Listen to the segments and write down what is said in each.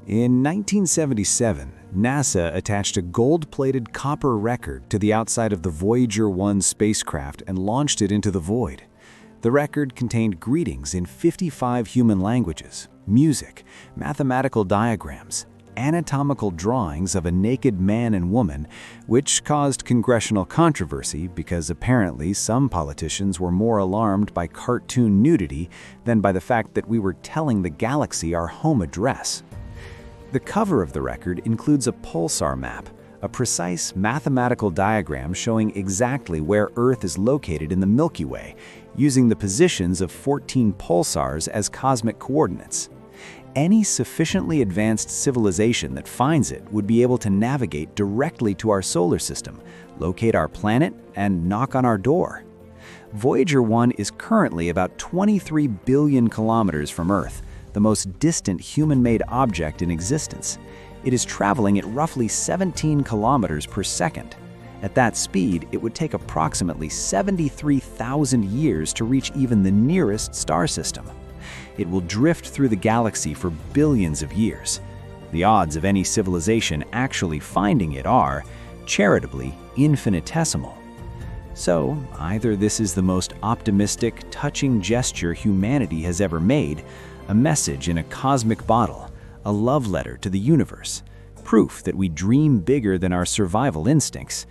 In 1977, NASA attached a gold-plated copper record to the outside of the Voyager 1 spacecraft and launched it into the void. The record contained greetings in 55 human languages, music, mathematical diagrams, anatomical drawings of a naked man and woman, which caused congressional controversy because apparently some politicians were more alarmed by cartoon nudity than by the fact that we were telling the galaxy our home address. The cover of the record includes a pulsar map, a precise mathematical diagram showing exactly where Earth is located in the Milky Way, using the positions of 14 pulsars as cosmic coordinates. Any sufficiently advanced civilization that finds it would be able to navigate directly to our solar system, locate our planet, and knock on our door. Voyager 1 is currently about 23 billion kilometers from Earth, the most distant human-made object in existence. It is traveling at roughly 17 kilometers per second. At that speed, it would take approximately 73,000 years to reach even the nearest star system. It will drift through the galaxy for billions of years. The odds of any civilization actually finding it are, charitably, infinitesimal. So, either this is the most optimistic, touching gesture humanity has ever made, a message in a cosmic bottle, a love letter to the universe, proof that we dream bigger than our survival instincts,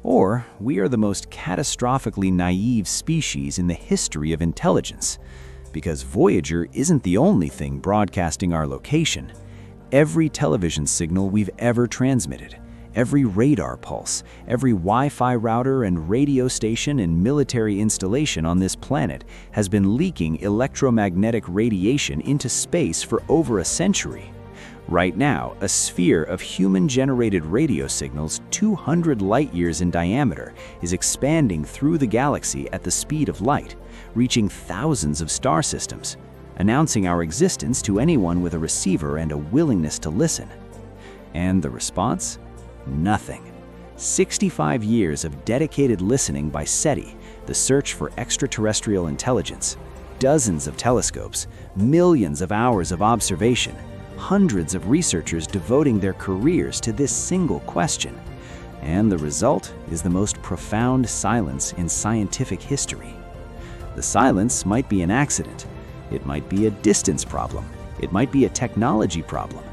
or we are the most catastrophically naive species in the history of intelligence. Because Voyager isn't the only thing broadcasting our location. Every television signal we've ever transmitted, every radar pulse, every Wi-Fi router and radio station and military installation on this planet has been leaking electromagnetic radiation into space for over a century. Right now, a sphere of human-generated radio signals 200 light-years in diameter is expanding through the galaxy at the speed of light, reaching thousands of star systems, announcing our existence to anyone with a receiver and a willingness to listen. And the response? Nothing. 65 years of dedicated listening by SETI, the search for extraterrestrial intelligence, dozens of telescopes, millions of hours of observation, hundreds of researchers devoting their careers to this single question. And the result is the most profound silence in scientific history. The silence might be an accident. It might be a distance problem. It might be a technology problem.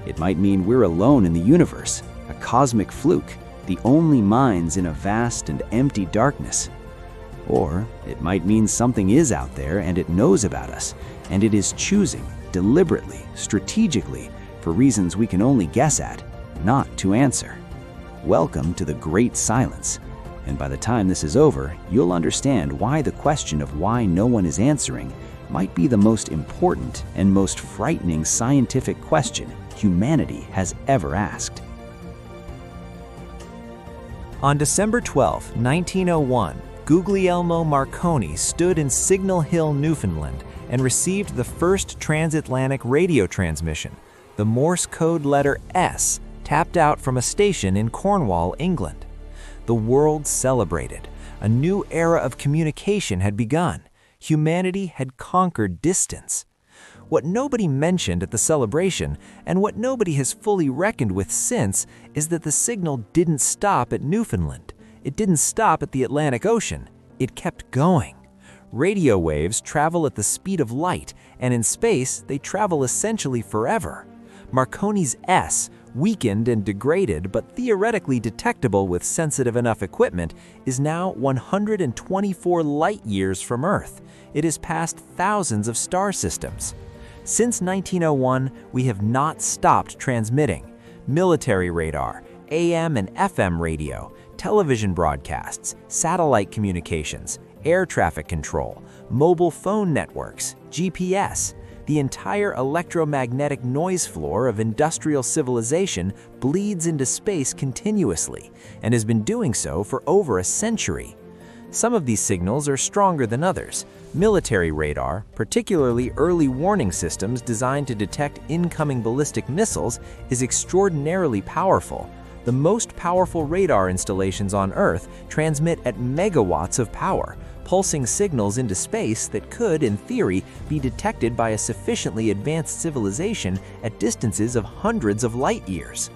It might mean we're alone in the universe, a cosmic fluke, the only minds in a vast and empty darkness. Or it might mean something is out there and it knows about us, and it is choosing, deliberately, strategically, for reasons we can only guess at, not to answer. Welcome to the Great Silence. And by the time this is over, you'll understand why the question of why no one is answering might be the most important and most frightening scientific question humanity has ever asked. On December 12, 1901, Guglielmo Marconi stood in Signal Hill, Newfoundland, and received the first transatlantic radio transmission, the Morse code letter S, tapped out from a station in Cornwall, England. The world celebrated. A new era of communication had begun. Humanity had conquered distance. What nobody mentioned at the celebration, and what nobody has fully reckoned with since, is that the signal didn't stop at Newfoundland. It didn't stop at the Atlantic Ocean. It kept going. Radio waves travel at the speed of light, and in space, they travel essentially forever. Marconi's S, weakened and degraded but theoretically detectable with sensitive enough equipment, is now 124 light-years from Earth. It has passed thousands of star systems. Since 1901, we have not stopped transmitting. Military radar, AM and FM radio, television broadcasts, satellite communications, air traffic control, mobile phone networks, GPS. The entire electromagnetic noise floor of industrial civilization bleeds into space continuously and has been doing so for over a century. Some of these signals are stronger than others. Military radar, particularly early warning systems designed to detect incoming ballistic missiles, is extraordinarily powerful. The The most powerful radar installations on Earth transmit at megawatts of power, pulsing signals into space that could, in theory, be detected by a sufficiently advanced civilization at distances of hundreds of light years.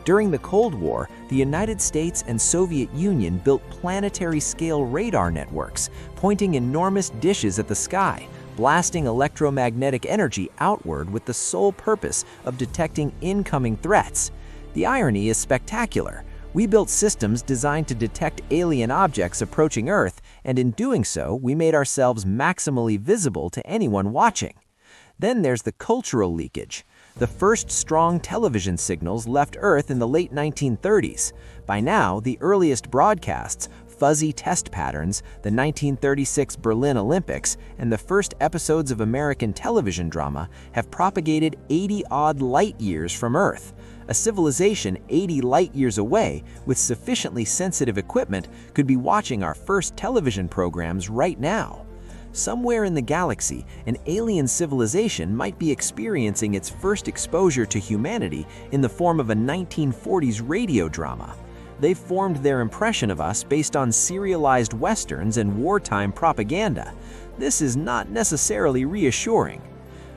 During the Cold War, the United States and Soviet Union built planetary-scale radar networks, pointing enormous dishes at the sky, blasting electromagnetic energy outward with the sole purpose of detecting incoming threats. The irony is spectacular. We built systems designed to detect alien objects approaching Earth, and in doing so, we made ourselves maximally visible to anyone watching. Then there's the cultural leakage. The first strong television signals left Earth in the late 1930s. By now, the earliest broadcasts, fuzzy test patterns, the 1936 Berlin Olympics, and the first episodes of American television drama have propagated 80-odd light years from Earth. A civilization 80 light years away with sufficiently sensitive equipment could be watching our first television programs right now. Somewhere in the galaxy, an alien civilization might be experiencing its first exposure to humanity in the form of a 1940s radio drama. They've formed their impression of us based on serialized westerns and wartime propaganda. This is not necessarily reassuring.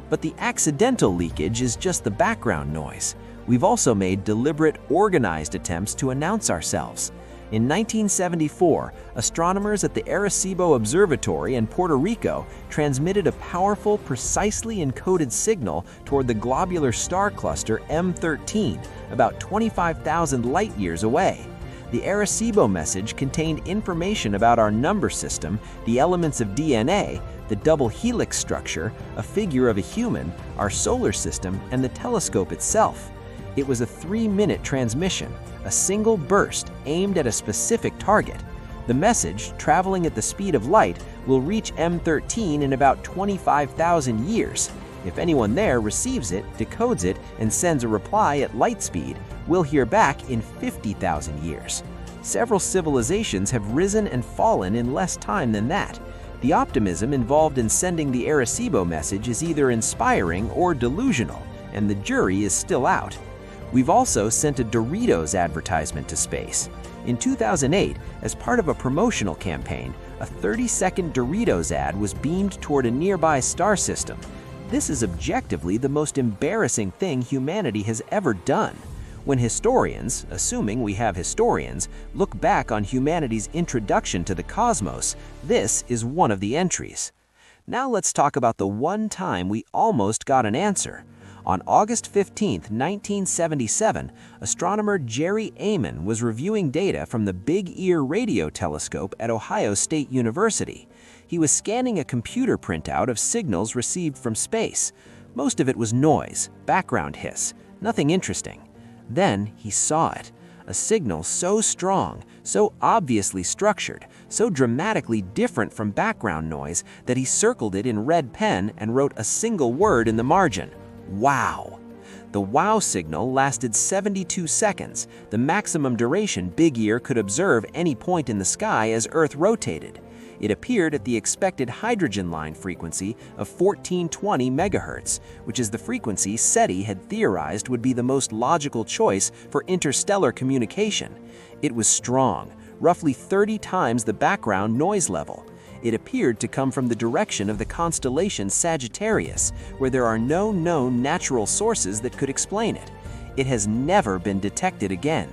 But the accidental leakage is just the background noise. We've also made deliberate, organized attempts to announce ourselves. In 1974, astronomers at the Arecibo Observatory in Puerto Rico transmitted a powerful, precisely encoded signal toward the globular star cluster M13, about 25,000 light-years away. The Arecibo Message contained information about our number system, the elements of DNA, the double helix structure, a figure of a human, our solar system, and the telescope itself. It was a 3-minute transmission, a single burst aimed at a specific target. The message, traveling at the speed of light, will reach M13 in about 25,000 years. If anyone there receives it, decodes it, and sends a reply at light speed, we'll hear back in 50,000 years. Several civilizations have risen and fallen in less time than that. The optimism involved in sending the Arecibo Message is either inspiring or delusional, and the jury is still out. We've also sent a Doritos advertisement to space. In 2008, as part of a promotional campaign, a 30-second Doritos ad was beamed toward a nearby star system. This is objectively the most embarrassing thing humanity has ever done. When historians, assuming we have historians, look back on humanity's introduction to the cosmos, this is one of the entries. Now let's talk about the one time we almost got an answer. On August 15, 1977, astronomer Jerry Amon was reviewing data from the Big Ear radio telescope at Ohio State University. He was scanning a computer printout of signals received from space. Most of it was noise, background hiss, nothing interesting. Then he saw it, a signal so strong, so obviously structured, so dramatically different from background noise that he circled it in red pen and wrote a single word in the margin: wow. The wow signal lasted 72 seconds, the maximum duration Big Ear could observe any point in the sky as Earth rotated. It appeared at the expected hydrogen line frequency of 1420 MHz, which is the frequency SETI had theorized would be the most logical choice for interstellar communication. It was strong, roughly 30 times the background noise level. It appeared to come from the direction of the constellation Sagittarius, where there are no known natural sources that could explain it. It has never been detected again.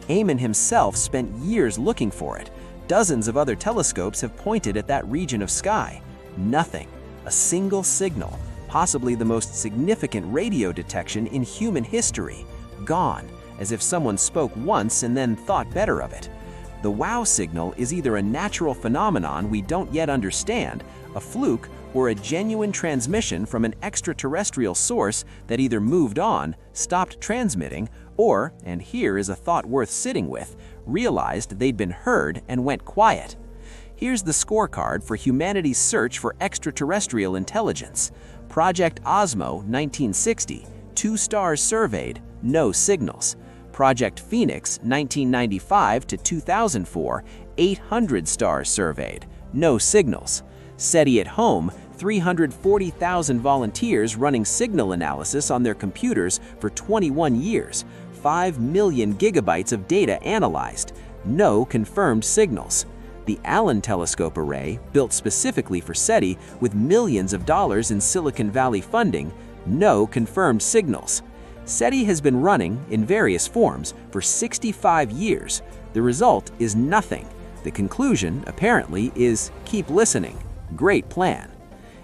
Amon himself spent years looking for it. Dozens of other telescopes have pointed at that region of sky. Nothing. A single signal, possibly the most significant radio detection in human history. Gone, as if someone spoke once and then thought better of it. The wow signal is either a natural phenomenon we don't yet understand, a fluke, or a genuine transmission from an extraterrestrial source that either moved on, stopped transmitting, or, and here is a thought worth sitting with, realized they'd been heard and went quiet. Here's the scorecard for humanity's search for extraterrestrial intelligence. Project Osmo, 1960, 2 stars surveyed, no signals. Project Phoenix, 1995 to 2004, 800 stars surveyed, no signals. SETI at home, 340,000 volunteers running signal analysis on their computers for 21 years. 5 million gigabytes of data analyzed. No confirmed signals. The Allen Telescope Array, built specifically for SETI with millions of dollars in Silicon Valley funding, no confirmed signals. SETI has been running, in various forms, for 65 years. The result is nothing. The conclusion, apparently, is keep listening. Great plan.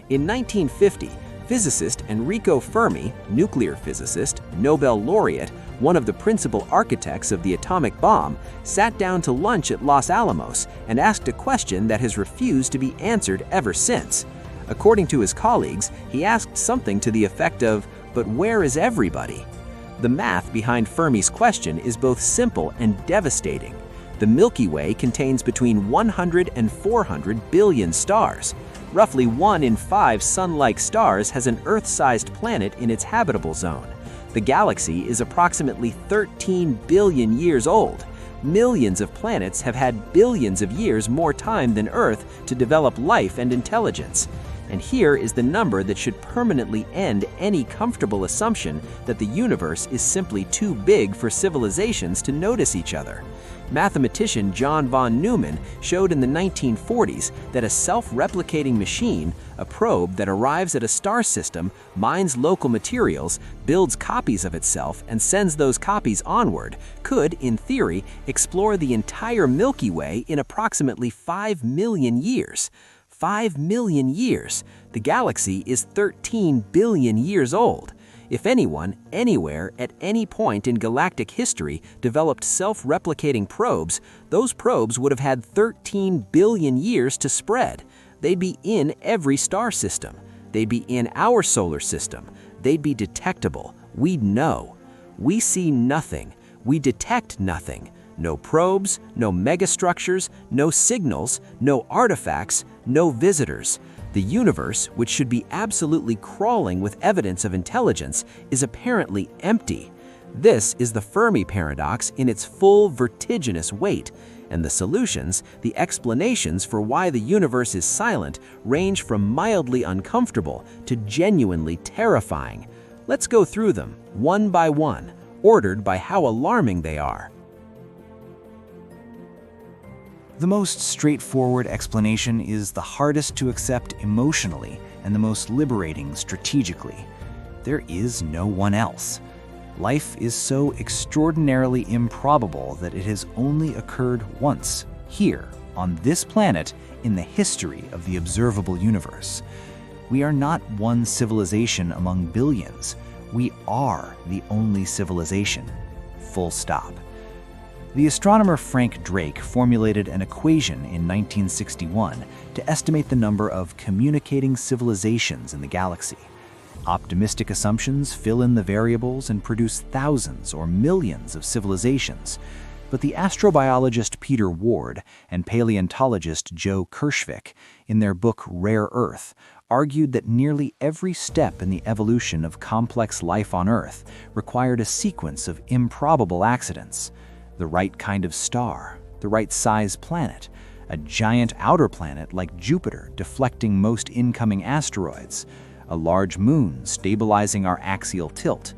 In 1950, physicist Enrico Fermi, nuclear physicist, Nobel laureate, one of the principal architects of the atomic bomb, sat down to lunch at Los Alamos and asked a question that has refused to be answered ever since. According to his colleagues, he asked something to the effect of, "But where is everybody?" The math behind Fermi's question is both simple and devastating. The Milky Way contains between 100 and 400 billion stars. Roughly 1 in 5 Sun-like stars has an Earth-sized planet in its habitable zone. The galaxy is approximately 13 billion years old. Millions of planets have had billions of years more time than Earth to develop life and intelligence. And here is the number that should permanently end any comfortable assumption that the universe is simply too big for civilizations to notice each other. Mathematician John von Neumann showed in the 1940s that a self-replicating machine, a probe that arrives at a star system, mines local materials, builds copies of itself, and sends those copies onward, could, in theory, explore the entire Milky Way in approximately 5 million years. 5 million years. The galaxy is 13 billion years old. If anyone, anywhere, at any point in galactic history developed self-replicating probes, those probes would have had 13 billion years to spread. They'd be in every star system. They'd be in our solar system. They'd be detectable. We'd know. We see nothing. We detect nothing. No probes, no megastructures, no signals, no artifacts, no visitors. The universe, which should be absolutely crawling with evidence of intelligence, is apparently empty. This is the Fermi paradox in its full vertiginous weight, and the solutions, the explanations for why the universe is silent, range from mildly uncomfortable to genuinely terrifying. Let's go through them, one by one, ordered by how alarming they are. The most straightforward explanation is the hardest to accept emotionally and the most liberating strategically. There is no one else. Life is so extraordinarily improbable that it has only occurred once, here, on this planet, in the history of the observable universe. We are not one civilization among billions. We are the only civilization. Full stop. The astronomer Frank Drake formulated an equation in 1961 to estimate the number of communicating civilizations in the galaxy. Optimistic assumptions fill in the variables and produce thousands or millions of civilizations. But the astrobiologist Peter Ward and paleontologist Joe Kirschvik, in their book Rare Earth, argued that nearly every step in the evolution of complex life on Earth required a sequence of improbable accidents. The right kind of star, the right size planet, a giant outer planet like Jupiter deflecting most incoming asteroids, a large moon stabilizing our axial tilt,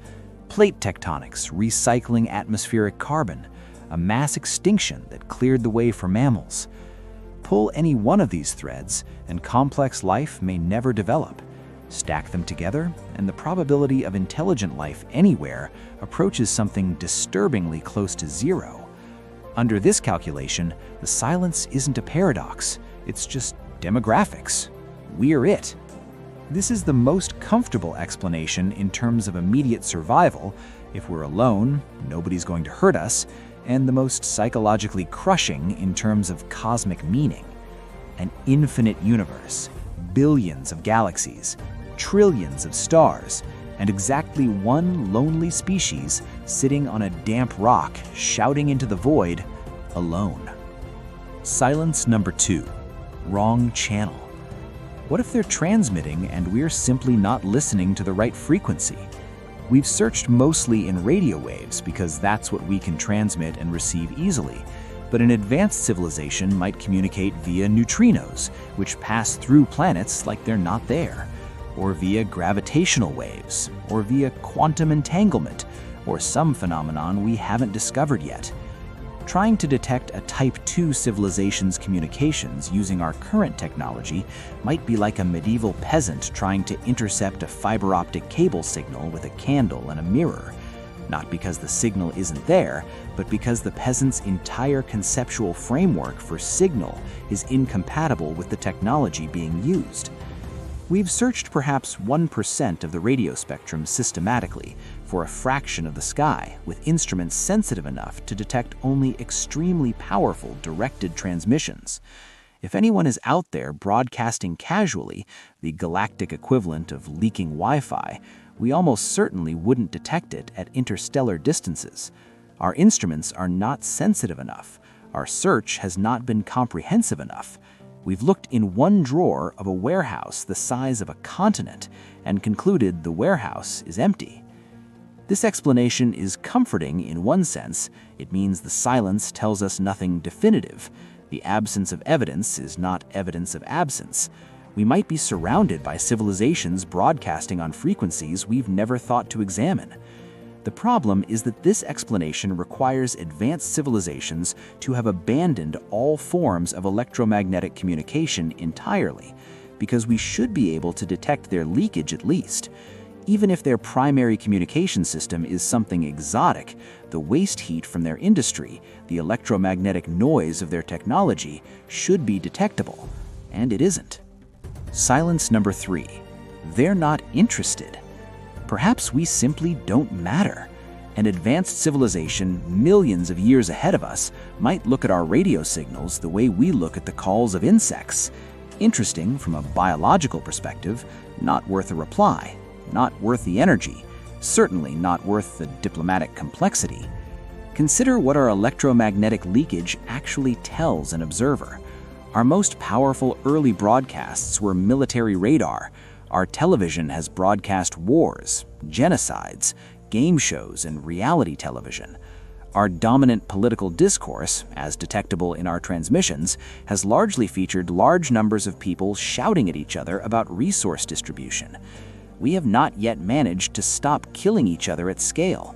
plate tectonics recycling atmospheric carbon, a mass extinction that cleared the way for mammals. Pull any one of these threads, and complex life may never develop. Stack them together, and the probability of intelligent life anywhere approaches something disturbingly close to zero. Under this calculation, the silence isn't a paradox, it's just demographics. We're it. This is the most comfortable explanation in terms of immediate survival. If we're alone, nobody's going to hurt us, and the most psychologically crushing in terms of cosmic meaning. An infinite universe, billions of galaxies, trillions of stars, and exactly one lonely species sitting on a damp rock shouting into the void, alone. Silence number 2. Wrong channel. What if they're transmitting and we're simply not listening to the right frequency? We've searched mostly in radio waves because that's what we can transmit and receive easily, but an advanced civilization might communicate via neutrinos, which pass through planets like they're not there, or via gravitational waves, or via quantum entanglement, or some phenomenon we haven't discovered yet. Trying to detect a Type 2 civilization's communications using our current technology might be like a medieval peasant trying to intercept a fiber optic cable signal with a candle and a mirror. Not because the signal isn't there, but because the peasant's entire conceptual framework for signal is incompatible with the technology being used. We've searched perhaps 1% of the radio spectrum systematically for a fraction of the sky with instruments sensitive enough to detect only extremely powerful directed transmissions. If anyone is out there broadcasting casually, the galactic equivalent of leaking Wi-Fi, we almost certainly wouldn't detect it at interstellar distances. Our instruments are not sensitive enough. Our search has not been comprehensive enough. We've looked in one drawer of a warehouse the size of a continent and concluded the warehouse is empty. This explanation is comforting in one sense. It means the silence tells us nothing definitive. The absence of evidence is not evidence of absence. We might be surrounded by civilizations broadcasting on frequencies we've never thought to examine. The problem is that this explanation requires advanced civilizations to have abandoned all forms of electromagnetic communication entirely, because we should be able to detect their leakage at least. Even if their primary communication system is something exotic, the waste heat from their industry, the electromagnetic noise of their technology, should be detectable, and it isn't. Silence number 3. They're not interested. Perhaps we simply don't matter. An advanced civilization millions of years ahead of us might look at our radio signals the way we look at the calls of insects. Interesting from a biological perspective, not worth a reply, not worth the energy, certainly not worth the diplomatic complexity. Consider what our electromagnetic leakage actually tells an observer. Our most powerful early broadcasts were military radar. Our television has broadcast wars, genocides, game shows, and reality television. Our dominant political discourse, as detectable in our transmissions, has largely featured large numbers of people shouting at each other about resource distribution. We have not yet managed to stop killing each other at scale.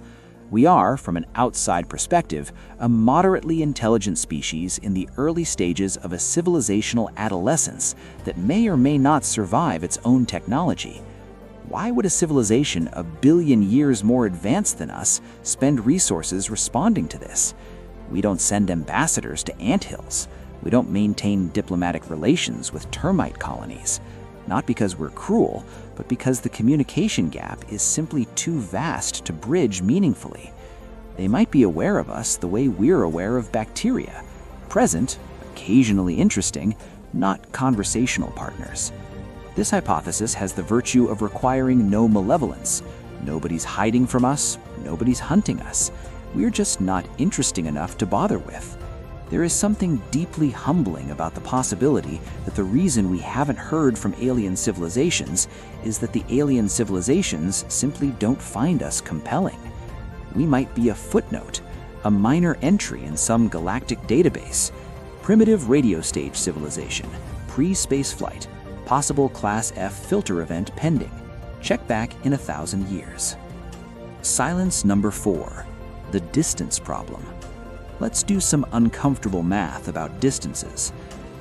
We are, from an outside perspective, a moderately intelligent species in the early stages of a civilizational adolescence that may or may not survive its own technology. Why would a civilization a billion years more advanced than us spend resources responding to this? We don't send ambassadors to anthills. We don't maintain diplomatic relations with termite colonies. Not because we're cruel, but because the communication gap is simply too vast to bridge meaningfully. They might be aware of us the way we're aware of bacteria, present, occasionally interesting, not conversational partners. This hypothesis has the virtue of requiring no malevolence. Nobody's hiding from us, nobody's hunting us. We're just not interesting enough to bother with. There is something deeply humbling about the possibility that the reason we haven't heard from alien civilizations is that the alien civilizations simply don't find us compelling. We might be a footnote, a minor entry in some galactic database. Primitive radio stage civilization, pre-space flight, possible Class F filter event pending. Check back in 1,000 years. Silence number 4. The distance problem. Let's do some uncomfortable math about distances.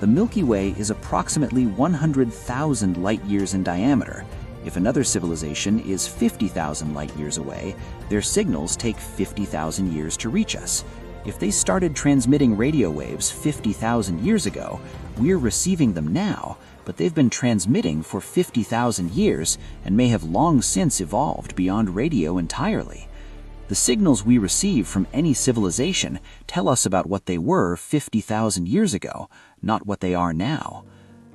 The Milky Way is approximately 100,000 light-years in diameter. If another civilization is 50,000 light-years away, their signals take 50,000 years to reach us. If they started transmitting radio waves 50,000 years ago, we're receiving them now, but they've been transmitting for 50,000 years and may have long since evolved beyond radio entirely. The signals we receive from any civilization tell us about what they were 50,000 years ago, not what they are now.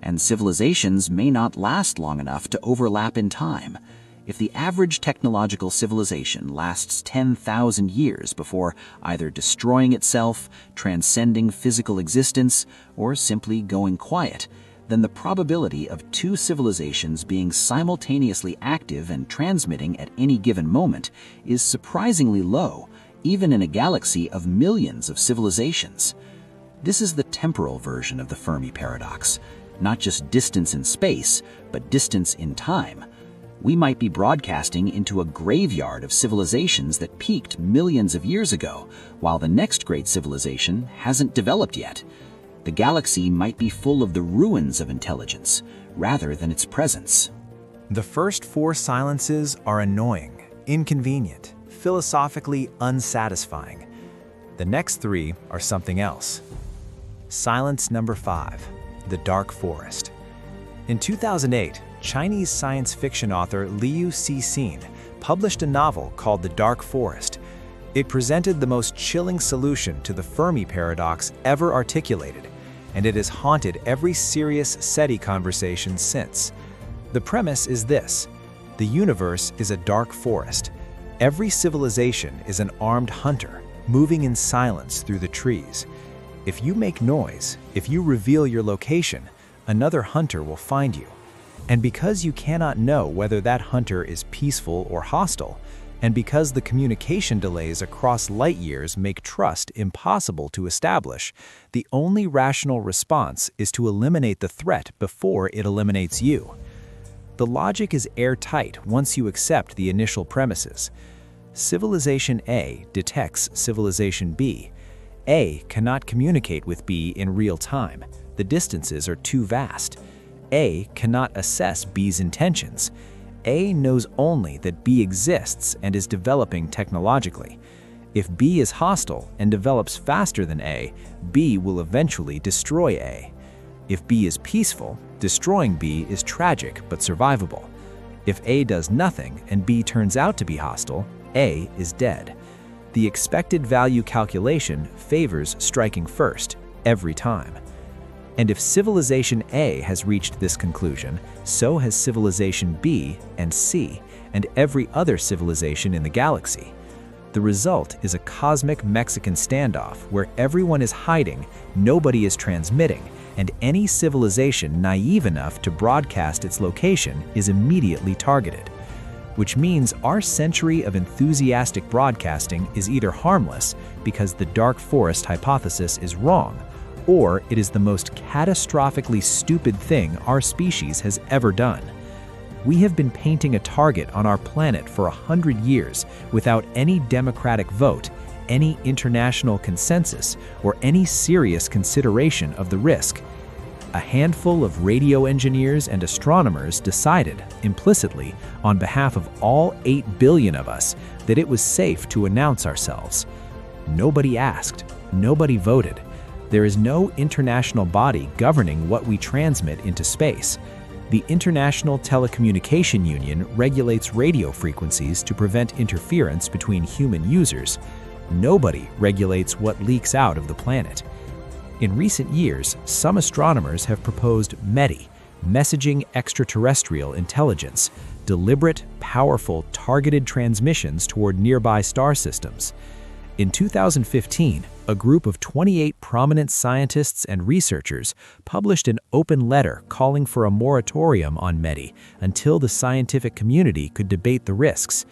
And civilizations may not last long enough to overlap in time. If the average technological civilization lasts 10,000 years before either destroying itself, transcending physical existence, or simply going quiet, then the probability of two civilizations being simultaneously active and transmitting at any given moment is surprisingly low, even in a galaxy of millions of civilizations. This is the temporal version of the Fermi paradox, not just distance in space, but distance in time. We might be broadcasting into a graveyard of civilizations that peaked millions of years ago, while the next great civilization hasn't developed yet. The galaxy might be full of the ruins of intelligence, rather than its presence. The first 4 silences are annoying, inconvenient, philosophically unsatisfying. The next 3 are something else. Silence number 5, the dark forest. In 2008, Chinese science fiction author Liu Cixin published a novel called The Dark Forest. It presented the most chilling solution to the Fermi paradox ever articulated, and it has haunted every serious SETI conversation since. The premise is this: the universe is a dark forest. Every civilization is an armed hunter, moving in silence through the trees. If you make noise, if you reveal your location, another hunter will find you. And because you cannot know whether that hunter is peaceful or hostile, and because the communication delays across light years make trust impossible to establish, the only rational response is to eliminate the threat before it eliminates you. The logic is airtight once you accept the initial premises. Civilization A detects Civilization B. A cannot communicate with B in real time. The distances are too vast. A cannot assess B's intentions. A knows only that B exists and is developing technologically. If B is hostile and develops faster than A, B will eventually destroy A. If B is peaceful, destroying B is tragic but survivable. If A does nothing and B turns out to be hostile, A is dead. The expected value calculation favors striking first, every time. And if Civilization A has reached this conclusion, so has Civilization B and C, and every other civilization in the galaxy. The result is a cosmic Mexican standoff where everyone is hiding, nobody is transmitting, and any civilization naive enough to broadcast its location is immediately targeted. Which means our century of enthusiastic broadcasting is either harmless because the dark forest hypothesis is wrong, or it is the most catastrophically stupid thing our species has ever done. We have been painting a target on our planet for 100 years without any democratic vote, any international consensus, or any serious consideration of the risk. A handful of radio engineers and astronomers decided, implicitly, on behalf of all 8 billion of us, that it was safe to announce ourselves. Nobody asked, nobody voted. There is no international body governing what we transmit into space. The International Telecommunication Union regulates radio frequencies to prevent interference between human users. Nobody regulates what leaks out of the planet. In recent years, some astronomers have proposed METI, Messaging Extraterrestrial Intelligence, deliberate, powerful, targeted transmissions toward nearby star systems. In 2015, a group of 28 prominent scientists and researchers published an open letter calling for a moratorium on METI until the scientific community could debate the risks.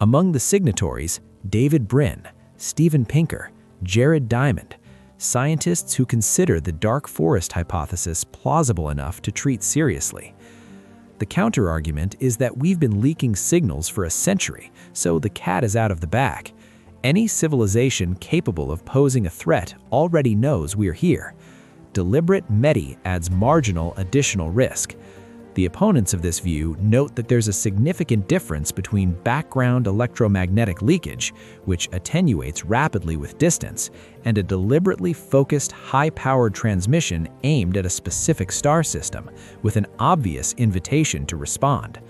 Among the signatories, David Brin, Steven Pinker, Jared Diamond, scientists who consider the dark forest hypothesis plausible enough to treat seriously. The counterargument is that we've been leaking signals for a century, so the cat is out of the bag. Any civilization capable of posing a threat already knows we're here. Deliberate METI adds marginal additional risk. The opponents of this view note that there's a significant difference between background electromagnetic leakage, which attenuates rapidly with distance, and a deliberately focused, high-powered transmission aimed at a specific star system, with an obvious invitation to respond.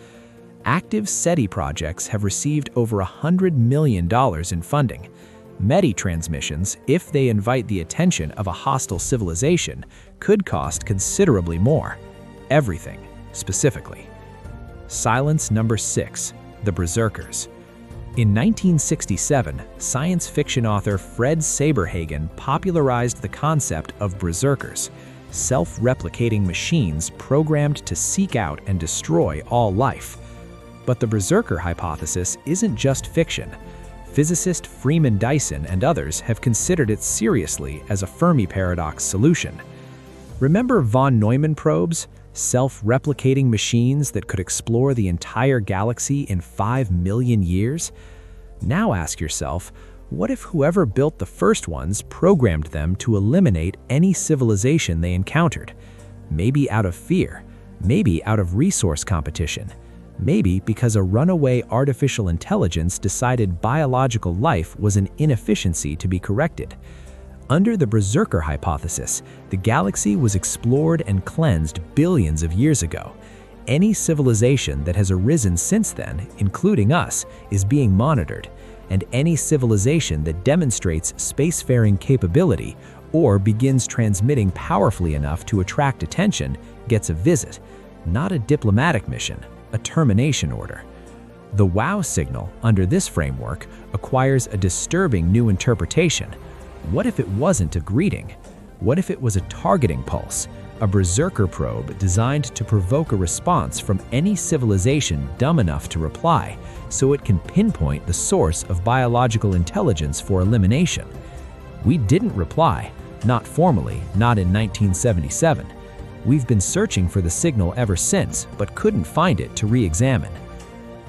Active SETI projects have received over $100 million in funding. METI transmissions, if they invite the attention of a hostile civilization, could cost considerably more. Everything, specifically. Silence number 6, the Berserkers. In 1967, science fiction author Fred Saberhagen popularized the concept of berserkers, self-replicating machines programmed to seek out and destroy all life. But the berserker hypothesis isn't just fiction. Physicist Freeman Dyson and others have considered it seriously as a Fermi paradox solution. Remember von Neumann probes? Self-replicating machines that could explore the entire galaxy in 5 million years? Now ask yourself, what if whoever built the first ones programmed them to eliminate any civilization they encountered? Maybe out of fear, maybe out of resource competition, maybe because a runaway artificial intelligence decided biological life was an inefficiency to be corrected. Under the Berserker hypothesis, the galaxy was explored and cleansed billions of years ago. Any civilization that has arisen since then, including us, is being monitored, and any civilization that demonstrates spacefaring capability or begins transmitting powerfully enough to attract attention gets a visit, not a diplomatic mission, a termination order. The WOW signal, under this framework, acquires a disturbing new interpretation. What if it wasn't a greeting? What if it was a targeting pulse, a Berserker probe designed to provoke a response from any civilization dumb enough to reply, so it can pinpoint the source of biological intelligence for elimination? We didn't reply, not formally, not in 1977. We've been searching for the signal ever since, but couldn't find it to re-examine.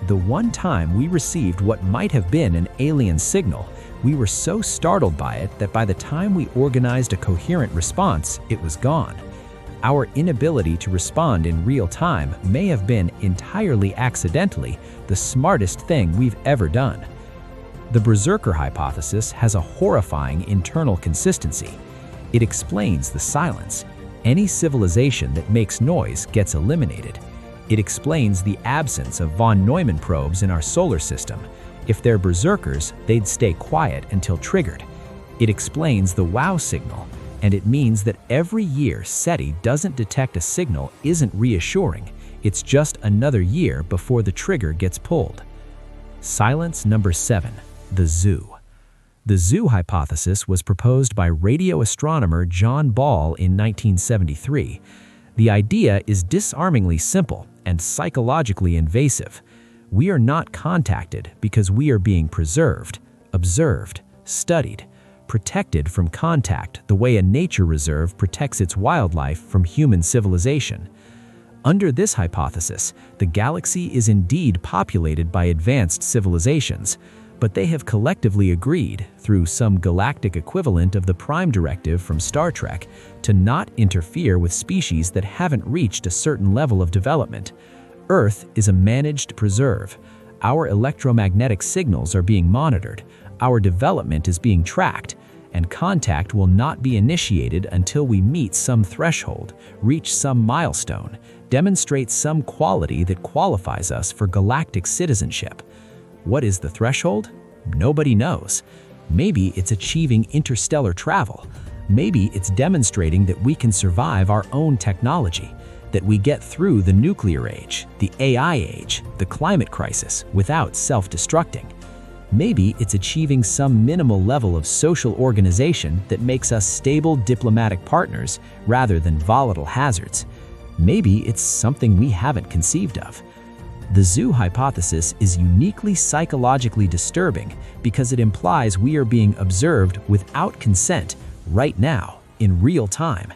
The one time we received what might have been an alien signal, we were so startled by it that by the time we organized a coherent response, it was gone. Our inability to respond in real time may have been entirely accidentally the smartest thing we've ever done. The Berserker hypothesis has a horrifying internal consistency. It explains the silence. Any civilization that makes noise gets eliminated. It explains the absence of von Neumann probes in our solar system. If they're berserkers, they'd stay quiet until triggered. It explains the WOW signal, and it means that every year SETI doesn't detect a signal isn't reassuring. It's just another year before the trigger gets pulled. Silence number 7, the zoo. The zoo hypothesis was proposed by radio astronomer John Ball in 1973. The idea is disarmingly simple and psychologically invasive. We are not contacted because we are being preserved, observed, studied, protected from contact the way a nature reserve protects its wildlife from human civilization. Under this hypothesis, the galaxy is indeed populated by advanced civilizations, but they have collectively agreed, through some galactic equivalent of the Prime Directive from Star Trek, to not interfere with species that haven't reached a certain level of development. Earth is a managed preserve. Our electromagnetic signals are being monitored, our development is being tracked, and contact will not be initiated until we meet some threshold, reach some milestone, demonstrate some quality that qualifies us for galactic citizenship. What is the threshold? Nobody knows. Maybe it's achieving interstellar travel. Maybe it's demonstrating that we can survive our own technology, that we get through the nuclear age, the AI age, the climate crisis without self-destructing. Maybe it's achieving some minimal level of social organization that makes us stable diplomatic partners rather than volatile hazards. Maybe it's something we haven't conceived of. The zoo hypothesis is uniquely psychologically disturbing because it implies we are being observed without consent right now, in real time.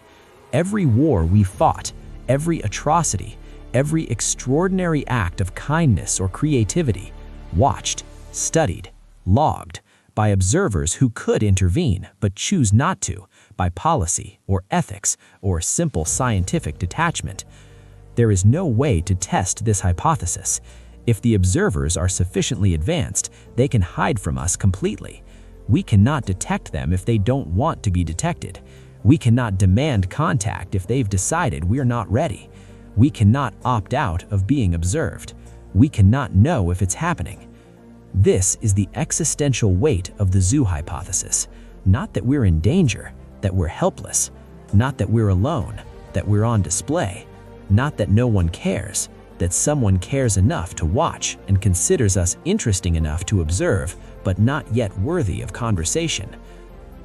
Every war we fought, every atrocity, every extraordinary act of kindness or creativity, watched, studied, logged, by observers who could intervene but choose not to, by policy or ethics or simple scientific detachment. There is no way to test this hypothesis. If the observers are sufficiently advanced, they can hide from us completely. We cannot detect them if they don't want to be detected. We cannot demand contact if they've decided we're not ready. We cannot opt out of being observed. We cannot know if it's happening. This is the existential weight of the zoo hypothesis. Not that we're in danger, that we're helpless. Not that we're alone, that we're on display. Not that no one cares, that someone cares enough to watch and considers us interesting enough to observe, but not yet worthy of conversation.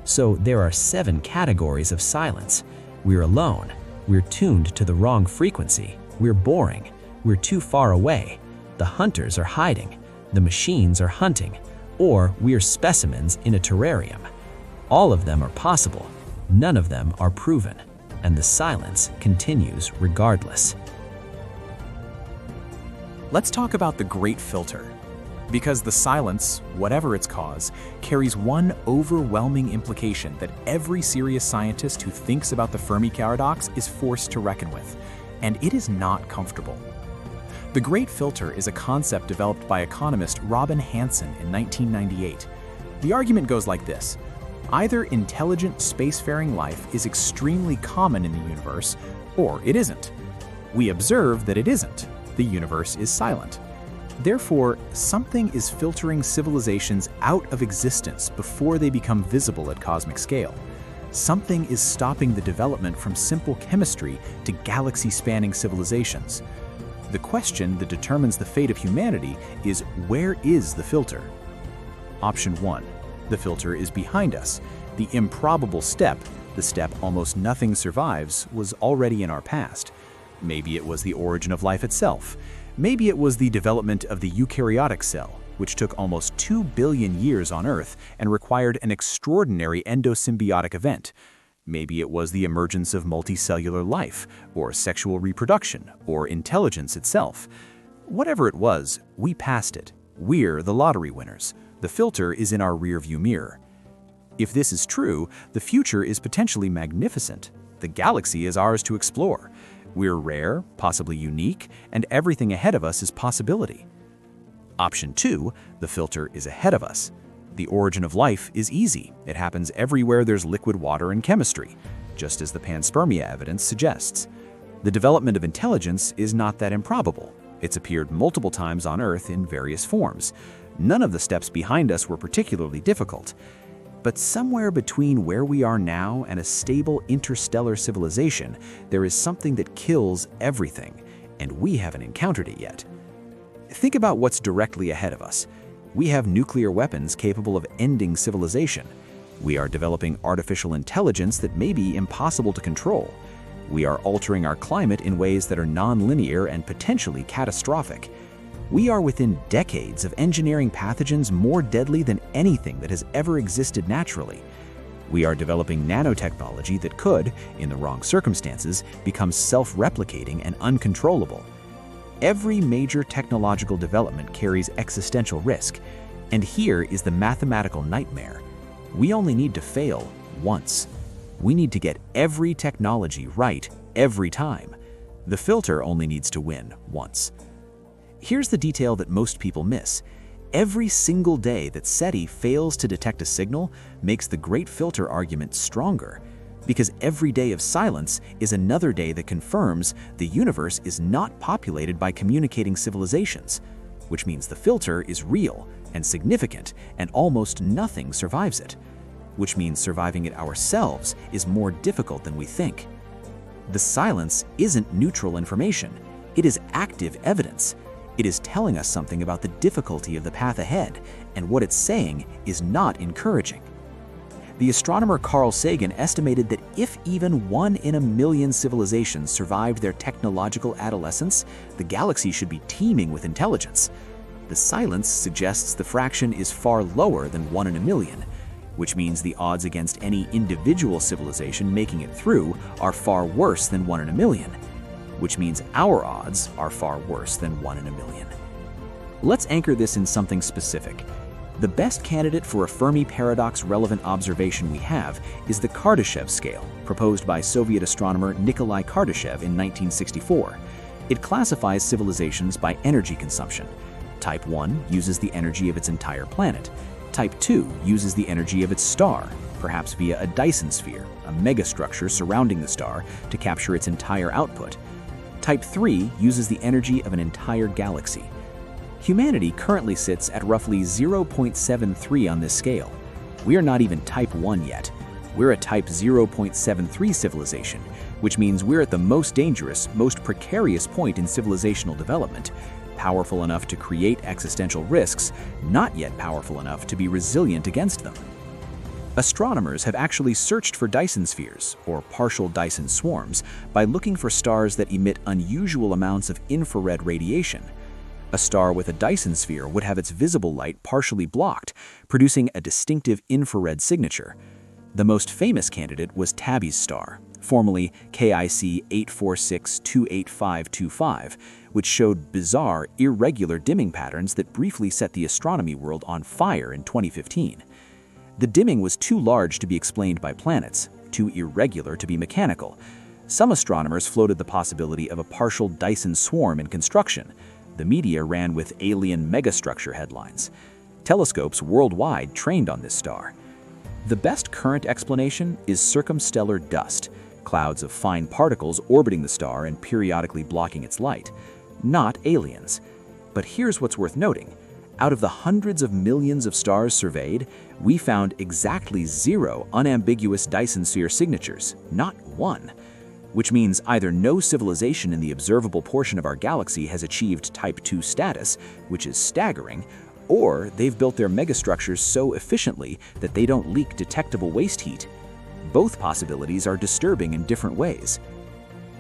So there are 7 categories of silence. We're alone. We're tuned to the wrong frequency. We're boring. We're too far away. The hunters are hiding. The machines are hunting. Or we're specimens in a terrarium. All of them are possible. None of them are proven. and the silence continues regardless. Let's talk about the Great Filter. Because the silence, whatever its cause, carries one overwhelming implication that every serious scientist who thinks about the Fermi paradox is forced to reckon with, and it is not comfortable. The Great Filter is a concept developed by economist Robin Hanson in 1998. The argument goes like this: either intelligent spacefaring life is extremely common in the universe, or it isn't. We observe that it isn't. The universe is silent. Therefore, something is filtering civilizations out of existence before they become visible at cosmic scale. Something is stopping the development from simple chemistry to galaxy-spanning civilizations. The question that determines the fate of humanity is, where is the filter? Option 1. The filter is behind us. The improbable step, the step almost nothing survives, was already in our past. Maybe it was the origin of life itself. Maybe it was the development of the eukaryotic cell, which took almost 2 billion years on Earth and required an extraordinary endosymbiotic event. Maybe it was the emergence of multicellular life, or sexual reproduction, or intelligence itself. Whatever it was, we passed it. We're the lottery winners. The filter is in our rearview mirror. If this is true, the future is potentially magnificent. The galaxy is ours to explore. We're rare, possibly unique, and everything ahead of us is possibility. Option 2, the filter is ahead of us. The origin of life is easy. It happens everywhere there's liquid water and chemistry, just as the panspermia evidence suggests. The development of intelligence is not that improbable. It's appeared multiple times on Earth in various forms. None of the steps behind us were particularly difficult. But somewhere between where we are now and a stable interstellar civilization, there is something that kills everything, and we haven't encountered it yet. Think about what's directly ahead of us. We have nuclear weapons capable of ending civilization. We are developing artificial intelligence that may be impossible to control. We are altering our climate in ways that are non-linear and potentially catastrophic. We are within decades of engineering pathogens more deadly than anything that has ever existed naturally. We are developing nanotechnology that could, in the wrong circumstances, become self-replicating and uncontrollable. Every major technological development carries existential risk, and here is the mathematical nightmare. We only need to fail once. We need to get every technology right every time. The filter only needs to win once. Here's the detail that most people miss. Every single day that SETI fails to detect a signal makes the Great Filter argument stronger, because every day of silence is another day that confirms the universe is not populated by communicating civilizations, which means the filter is real and significant and almost nothing survives it, which means surviving it ourselves is more difficult than we think. The silence isn't neutral information, it is active evidence. It is telling us something about the difficulty of the path ahead, and what it's saying is not encouraging. The astronomer Carl Sagan estimated that if even 1 in a million civilizations survived their technological adolescence, the galaxy should be teeming with intelligence. The silence suggests the fraction is far lower than 1 in a million, which means the odds against any individual civilization making it through are far worse than 1 in a million, which means our odds are far worse than 1 in a million. Let's anchor this in something specific. The best candidate for a Fermi paradox-relevant observation we have is the Kardashev scale, proposed by Soviet astronomer Nikolai Kardashev in 1964. It classifies civilizations by energy consumption. Type 1 uses the energy of its entire planet. Type 2 uses the energy of its star, perhaps via a Dyson sphere, a megastructure surrounding the star, to capture its entire output. Type 3 uses the energy of an entire galaxy. Humanity currently sits at roughly 0.73 on this scale. We are not even Type 1 yet. We're a Type 0.73 civilization, which means we're at the most dangerous, most precarious point in civilizational development, powerful enough to create existential risks, not yet powerful enough to be resilient against them. Astronomers have actually searched for Dyson spheres, or partial Dyson swarms, by looking for stars that emit unusual amounts of infrared radiation. A star with a Dyson sphere would have its visible light partially blocked, producing a distinctive infrared signature. The most famous candidate was Tabby's star, formerly KIC 846-28525, which showed bizarre, irregular dimming patterns that briefly set the astronomy world on fire in 2015. The dimming was too large to be explained by planets, too irregular to be mechanical. Some astronomers floated the possibility of a partial Dyson swarm in construction. The media ran with alien megastructure headlines. Telescopes worldwide trained on this star. The best current explanation is circumstellar dust, clouds of fine particles orbiting the star and periodically blocking its light, not aliens. But here's what's worth noting. Out of the hundreds of millions of stars surveyed, we found exactly 0 unambiguous Dyson sphere signatures, not one. Which means either no civilization in the observable portion of our galaxy has achieved Type 2 status, which is staggering, or they've built their megastructures so efficiently that they don't leak detectable waste heat. Both possibilities are disturbing in different ways.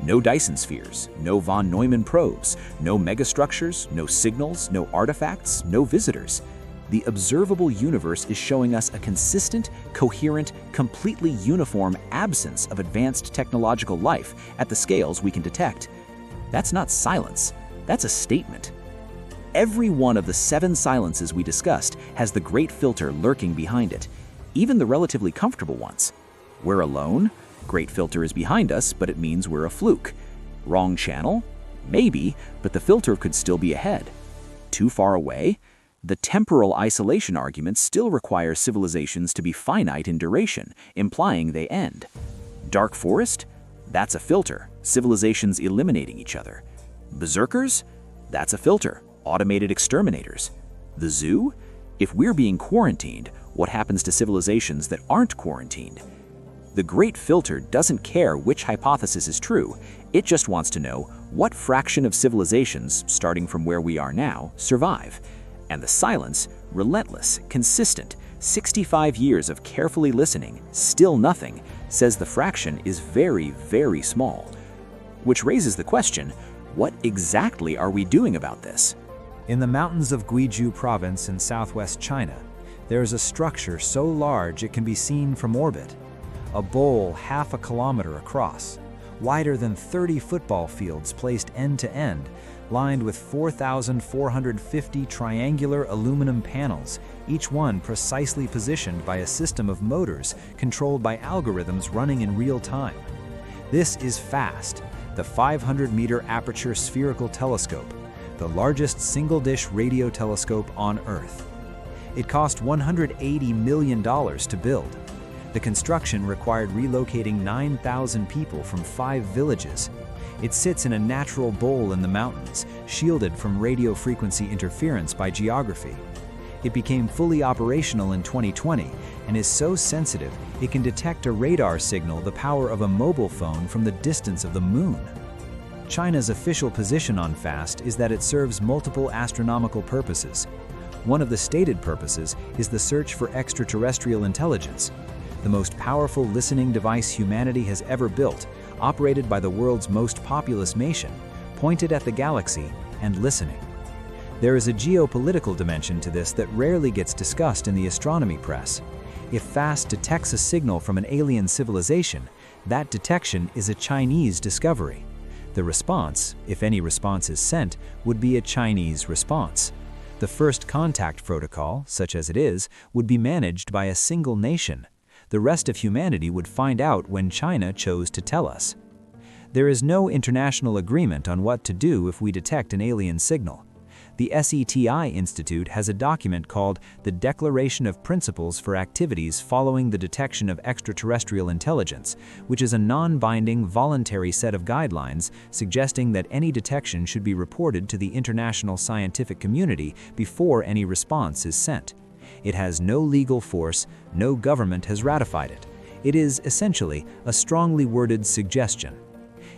No Dyson spheres, no von Neumann probes, no megastructures, no signals, no artifacts, no visitors. The observable universe is showing us a consistent, coherent, completely uniform absence of advanced technological life at the scales we can detect. That's not silence, that's a statement. Every one of the 7 silences we discussed has the great filter lurking behind it, even the relatively comfortable ones. We're alone? Great filter is behind us, but it means we're a fluke. Wrong channel? Maybe, but the filter could still be ahead. Too far away? The temporal isolation argument still requires civilizations to be finite in duration, implying they end. Dark forest? That's a filter, civilizations eliminating each other. Berserkers? That's a filter, automated exterminators. The zoo? If we're being quarantined, what happens to civilizations that aren't quarantined? The great filter doesn't care which hypothesis is true, it just wants to know what fraction of civilizations, starting from where we are now, survive. And the silence, relentless, consistent, 65 years of carefully listening, still nothing, says the fraction is very, very small. Which raises the question, what exactly are we doing about this? In the mountains of Guizhou province in southwest China, there is a structure so large it can be seen from orbit. A bowl half a kilometer across, wider than 30 football fields placed end to end, lined with 4,450 triangular aluminum panels, each one precisely positioned by a system of motors controlled by algorithms running in real time. This is FAST, the 500-meter aperture spherical telescope, the largest single-dish radio telescope on Earth. It cost $180 million to build. The construction required relocating 9,000 people from 5 villages. It sits in a natural bowl in the mountains, shielded from radio frequency interference by geography. It became fully operational in 2020 and is so sensitive it can detect a radar signal the power of a mobile phone from the distance of the moon. China's official position on FAST is that it serves multiple astronomical purposes. One of the stated purposes is the search for extraterrestrial intelligence, the most powerful listening device humanity has ever built, operated by the world's most populous nation, pointed at the galaxy and listening. There is a geopolitical dimension to this that rarely gets discussed in the astronomy press. If FAST detects a signal from an alien civilization, that detection is a Chinese discovery. The response, if any response is sent, would be a Chinese response. The first contact protocol, such as it is, would be managed by a single nation. The rest of humanity would find out when China chose to tell us. There is no international agreement on what to do if we detect an alien signal. The SETI Institute has a document called the Declaration of Principles for Activities Following the Detection of Extraterrestrial Intelligence, which is a non-binding, voluntary set of guidelines suggesting that any detection should be reported to the international scientific community before any response is sent. It has no legal force, no government has ratified it. It is essentially a strongly worded suggestion.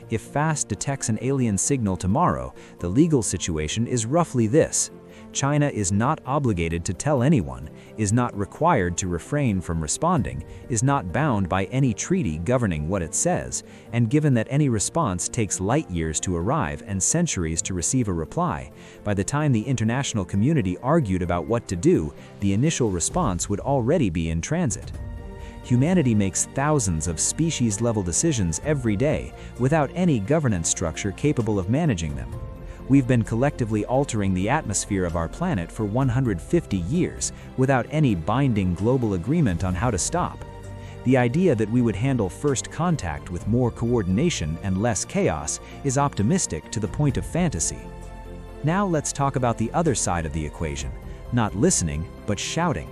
If FAST detects an alien signal tomorrow, the legal situation is roughly this. China is not obligated to tell anyone, is not required to refrain from responding, is not bound by any treaty governing what it says, and given that any response takes light years to arrive and centuries to receive a reply, by the time the international community argued about what to do, the initial response would already be in transit. Humanity makes thousands of species-level decisions every day without any governance structure capable of managing them. We've been collectively altering the atmosphere of our planet for 150 years without any binding global agreement on how to stop. The idea that we would handle first contact with more coordination and less chaos is optimistic to the point of fantasy. Now let's talk about the other side of the equation, not listening, but shouting.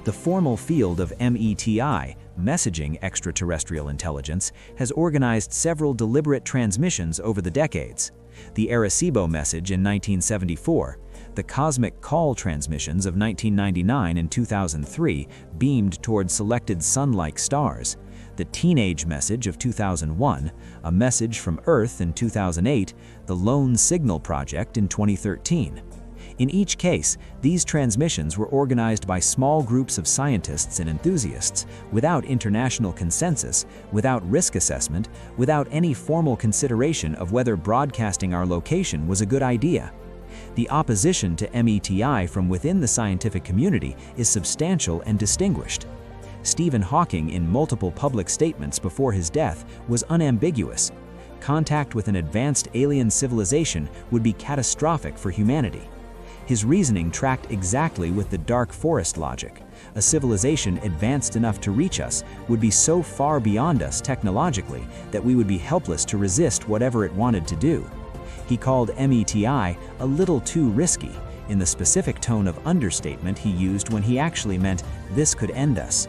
The formal field of METI, Messaging Extraterrestrial Intelligence, has organized several deliberate transmissions over the decades. The Arecibo Message in 1974, the Cosmic Call transmissions of 1999 and 2003 beamed toward selected sun-like stars, the Teenage Message of 2001, a message from Earth in 2008, the Lone Signal Project in 2013. In each case, these transmissions were organized by small groups of scientists and enthusiasts, without international consensus, without risk assessment, without any formal consideration of whether broadcasting our location was a good idea. The opposition to METI from within the scientific community is substantial and distinguished. Stephen Hawking, in multiple public statements before his death, was unambiguous. Contact with an advanced alien civilization would be catastrophic for humanity. His reasoning tracked exactly with the dark forest logic. A civilization advanced enough to reach us would be so far beyond us technologically that we would be helpless to resist whatever it wanted to do. He called METI a little too risky, in the specific tone of understatement he used when he actually meant this could end us.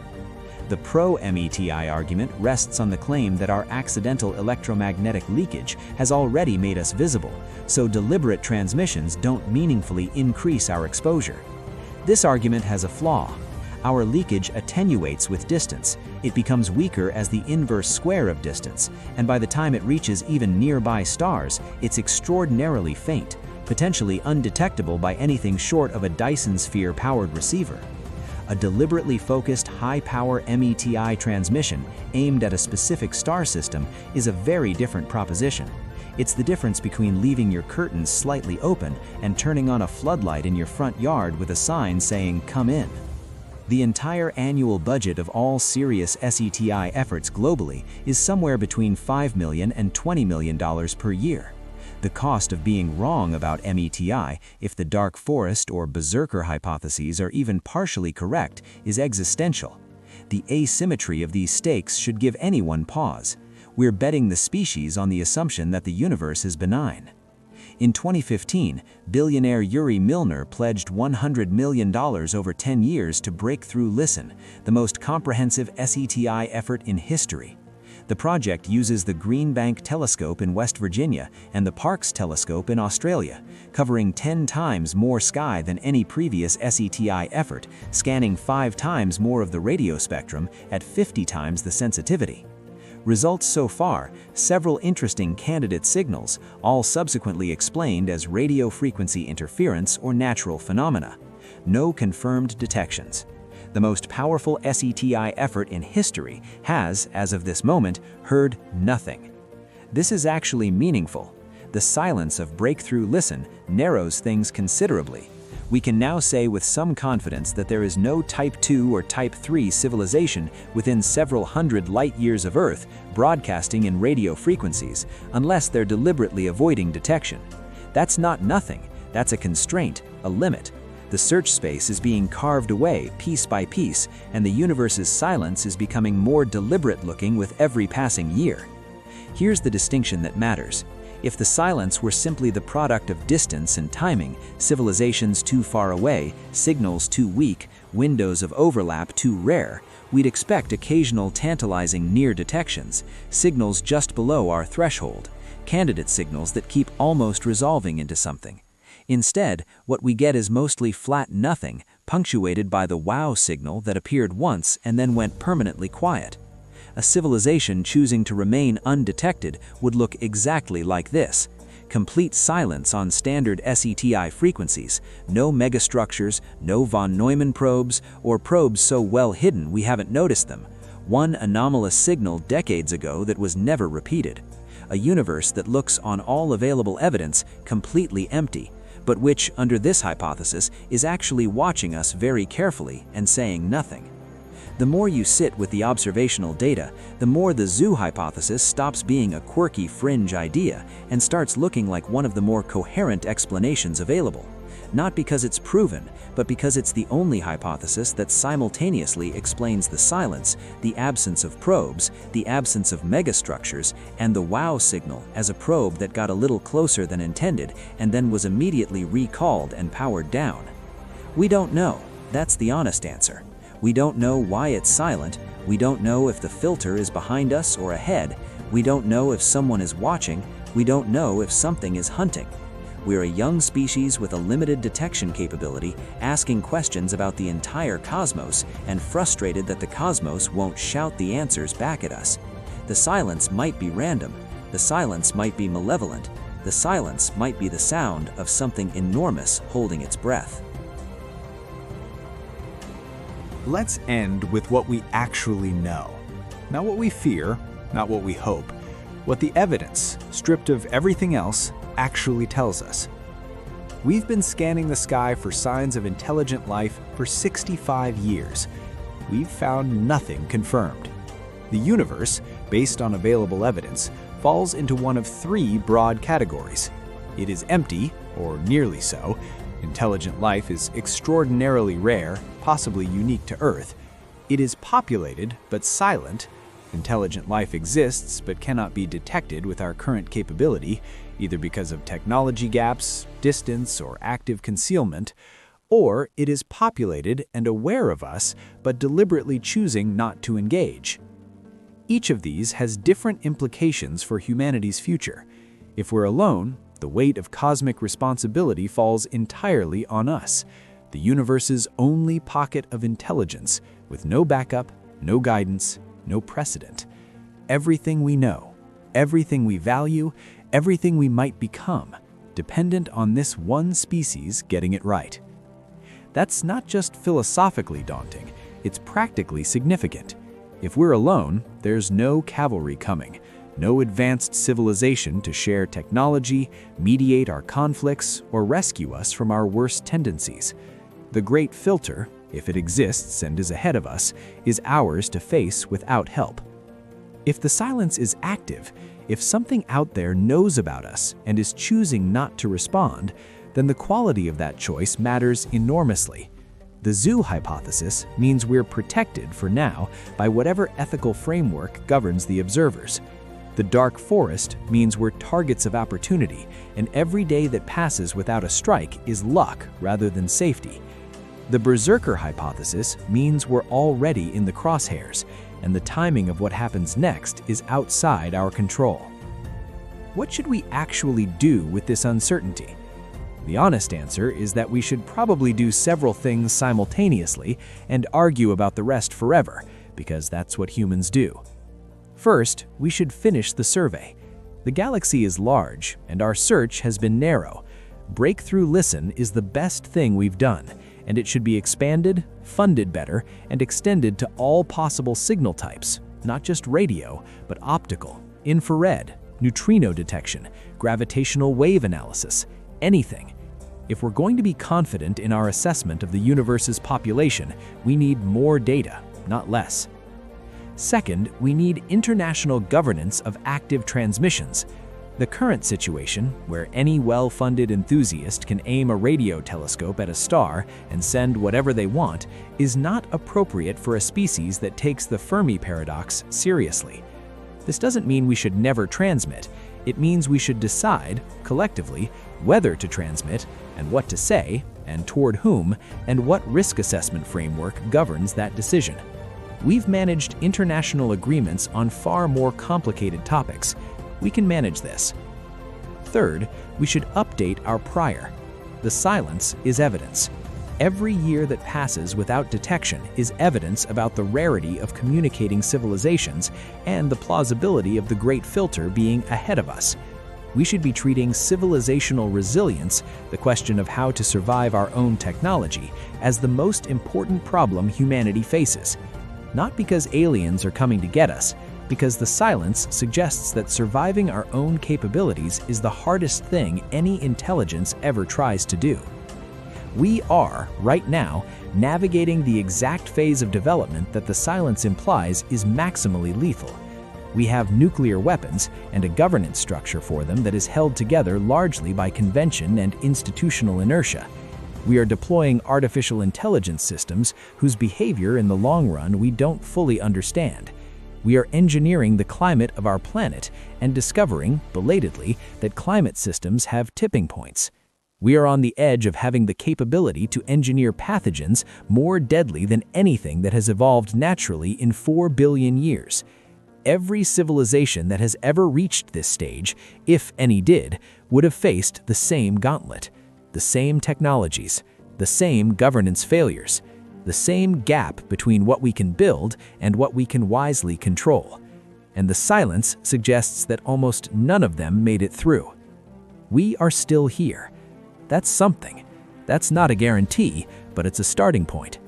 The pro-METI argument rests on the claim that our accidental electromagnetic leakage has already made us visible, so deliberate transmissions don't meaningfully increase our exposure. This argument has a flaw. Our leakage attenuates with distance. It becomes weaker as the inverse square of distance, and by the time it reaches even nearby stars, it's extraordinarily faint, potentially undetectable by anything short of a Dyson sphere-powered receiver. A deliberately focused high-power METI transmission aimed at a specific star system is a very different proposition. It's the difference between leaving your curtains slightly open and turning on a floodlight in your front yard with a sign saying, "Come in." The entire annual budget of all serious SETI efforts globally is somewhere between $5 million and $20 million per year. The cost of being wrong about METI, if the dark forest or berserker hypotheses are even partially correct, is existential. The asymmetry of these stakes should give anyone pause. We're betting the species on the assumption that the universe is benign. In 2015, billionaire Yuri Milner pledged $100 million over 10 years to Breakthrough Listen, the most comprehensive SETI effort in history. The project uses the Green Bank Telescope in West Virginia and the Parkes Telescope in Australia, covering 10 times more sky than any previous SETI effort, scanning 5 times more of the radio spectrum at 50 times the sensitivity. Results so far: several interesting candidate signals, all subsequently explained as radio frequency interference or natural phenomena. No confirmed detections. The most powerful SETI effort in history has, as of this moment, heard nothing. This is actually meaningful. The silence of Breakthrough Listen narrows things considerably. We can now say with some confidence that there is no Type 2 or Type 3 civilization within several hundred light-years of Earth broadcasting in radio frequencies, unless they're deliberately avoiding detection. That's not nothing. That's a constraint, a limit. The search space is being carved away piece by piece, and the universe's silence is becoming more deliberate-looking with every passing year. Here's the distinction that matters. If the silence were simply the product of distance and timing, civilizations too far away, signals too weak, windows of overlap too rare, we'd expect occasional tantalizing near detections, signals just below our threshold, candidate signals that keep almost resolving into something. Instead, what we get is mostly flat nothing, punctuated by the wow signal that appeared once and then went permanently quiet. A civilization choosing to remain undetected would look exactly like this. Complete silence on standard SETI frequencies, no megastructures, no von Neumann probes, or probes so well hidden we haven't noticed them. One anomalous signal decades ago that was never repeated. A universe that looks on all available evidence completely empty, but which, under this hypothesis, is actually watching us very carefully and saying nothing. The more you sit with the observational data, the more the zoo hypothesis stops being a quirky fringe idea and starts looking like one of the more coherent explanations available. Not because it's proven, but because it's the only hypothesis that simultaneously explains the silence, the absence of probes, the absence of megastructures, and the wow signal as a probe that got a little closer than intended and then was immediately recalled and powered down. We don't know. That's the honest answer. We don't know why it's silent. We don't know if the filter is behind us or ahead. We don't know if someone is watching. We don't know if something is hunting. We're a young species with a limited detection capability, asking questions about the entire cosmos and frustrated that the cosmos won't shout the answers back at us. The silence might be random. The silence might be malevolent. The silence might be the sound of something enormous holding its breath. Let's end with what we actually know. Not what we fear, not what we hope. What the evidence, stripped of everything else, actually tells us. We've been scanning the sky for signs of intelligent life for 65 years. We've found nothing confirmed. The universe, based on available evidence, falls into one of three broad categories. It is empty, or nearly so. Intelligent life is extraordinarily rare, possibly unique to Earth. It is populated, but silent. Intelligent life exists, but cannot be detected with our current capability, either because of technology gaps, distance, or active concealment. Or it is populated and aware of us, but deliberately choosing not to engage. Each of these has different implications for humanity's future. If we're alone, the weight of cosmic responsibility falls entirely on us, the universe's only pocket of intelligence, with no backup, no guidance, no precedent. Everything we know, everything we value, everything we might become, dependent on this one species getting it right. That's not just philosophically daunting, it's practically significant. If we're alone, there's no cavalry coming, no advanced civilization to share technology, mediate our conflicts, or rescue us from our worst tendencies. The great filter, if it exists and is ahead of us, is ours to face without help. If the silence is active, if something out there knows about us and is choosing not to respond, then the quality of that choice matters enormously. The zoo hypothesis means we're protected for now by whatever ethical framework governs the observers. The dark forest means we're targets of opportunity, and every day that passes without a strike is luck rather than safety. The berserker hypothesis means we're already in the crosshairs, and the timing of what happens next is outside our control. What should we actually do with this uncertainty? The honest answer is that we should probably do several things simultaneously and argue about the rest forever, because that's what humans do. First, we should finish the survey. The galaxy is large, and our search has been narrow. Breakthrough Listen is the best thing we've done, and it should be expanded, funded better, and extended to all possible signal types, not just radio, but optical, infrared, neutrino detection, gravitational wave analysis, anything. If we're going to be confident in our assessment of the universe's population, we need more data, not less. Second, we need international governance of active transmissions. The current situation, where any well-funded enthusiast can aim a radio telescope at a star and send whatever they want, is not appropriate for a species that takes the Fermi paradox seriously. This doesn't mean we should never transmit. It means we should decide, collectively, whether to transmit and what to say, and toward whom, and what risk assessment framework governs that decision. We've managed international agreements on far more complicated topics. We can manage this. Third, we should update our prior. The silence is evidence. Every year that passes without detection is evidence about the rarity of communicating civilizations and the plausibility of the Great Filter being ahead of us. We should be treating civilizational resilience, the question of how to survive our own technology, as the most important problem humanity faces. Not because aliens are coming to get us, because the silence suggests that surviving our own capabilities is the hardest thing any intelligence ever tries to do. We are, right now, navigating the exact phase of development that the silence implies is maximally lethal. We have nuclear weapons and a governance structure for them that is held together largely by convention and institutional inertia. We are deploying artificial intelligence systems whose behavior in the long run we don't fully understand. We are engineering the climate of our planet and discovering, belatedly, that climate systems have tipping points. We are on the edge of having the capability to engineer pathogens more deadly than anything that has evolved naturally in 4 billion years. Every civilization that has ever reached this stage, if any did, would have faced the same gauntlet, the same technologies, the same governance failures, the same gap between what we can build and what we can wisely control. And the silence suggests that almost none of them made it through. We are still here. That's something. That's not a guarantee, but it's a starting point.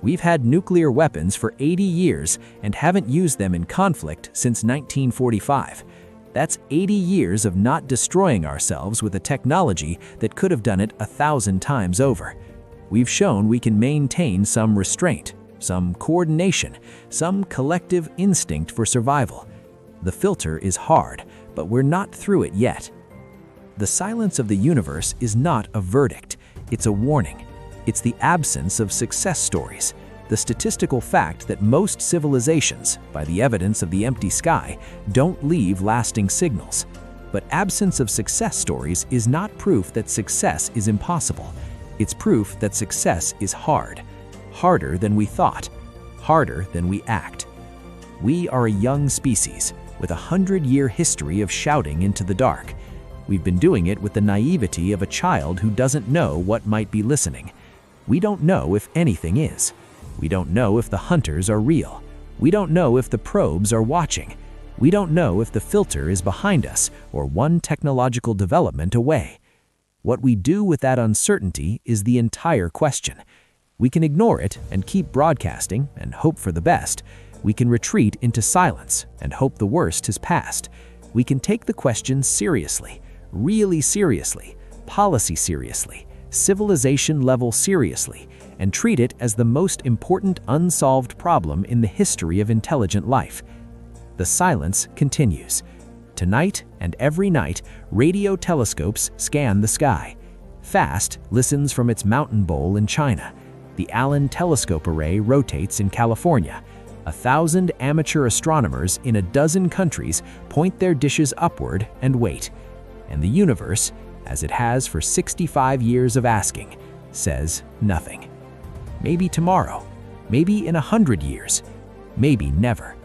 We've had nuclear weapons for 80 years and haven't used them in conflict since 1945. That's 80 years of not destroying ourselves with a technology that could have done it 1,000 times over. We've shown we can maintain some restraint, some coordination, some collective instinct for survival. The filter is hard, but we're not through it yet. The silence of the universe is not a verdict, it's a warning. It's the absence of success stories, the statistical fact that most civilizations, by the evidence of the empty sky, don't leave lasting signals. But absence of success stories is not proof that success is impossible. It's proof that success is hard, harder than we thought, harder than we act. We are a young species with a 100-year history of shouting into the dark. We've been doing it with the naivety of a child who doesn't know what might be listening. We don't know if anything is. We don't know if the hunters are real. We don't know if the probes are watching. We don't know if the filter is behind us or one technological development away. What we do with that uncertainty is the entire question. We can ignore it and keep broadcasting and hope for the best. We can retreat into silence and hope the worst has passed. We can take the question seriously, really seriously, policy seriously, civilization level seriously, and treat it as the most important unsolved problem in the history of intelligent life. The silence continues. Tonight and every night, radio telescopes scan the sky. FAST listens from its mountain bowl in China. The Allen Telescope Array rotates in California. 1,000 amateur astronomers in a dozen countries point their dishes upward and wait. And the universe, as it has for 65 years of asking, says nothing. Maybe tomorrow, maybe in 100 years, maybe never.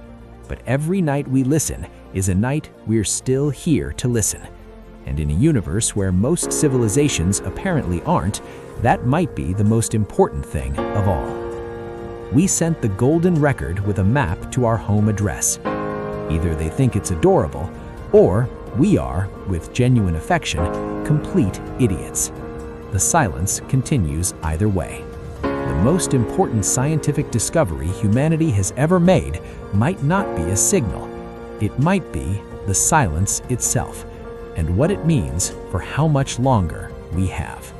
But every night we listen is a night we're still here to listen. And in a universe where most civilizations apparently aren't, that might be the most important thing of all. We sent the Golden Record with a map to our home address. Either they think it's adorable, or we are, with genuine affection, complete idiots. The silence continues either way. The most important scientific discovery humanity has ever made might not be a signal. It might be the silence itself, and what it means for how much longer we have.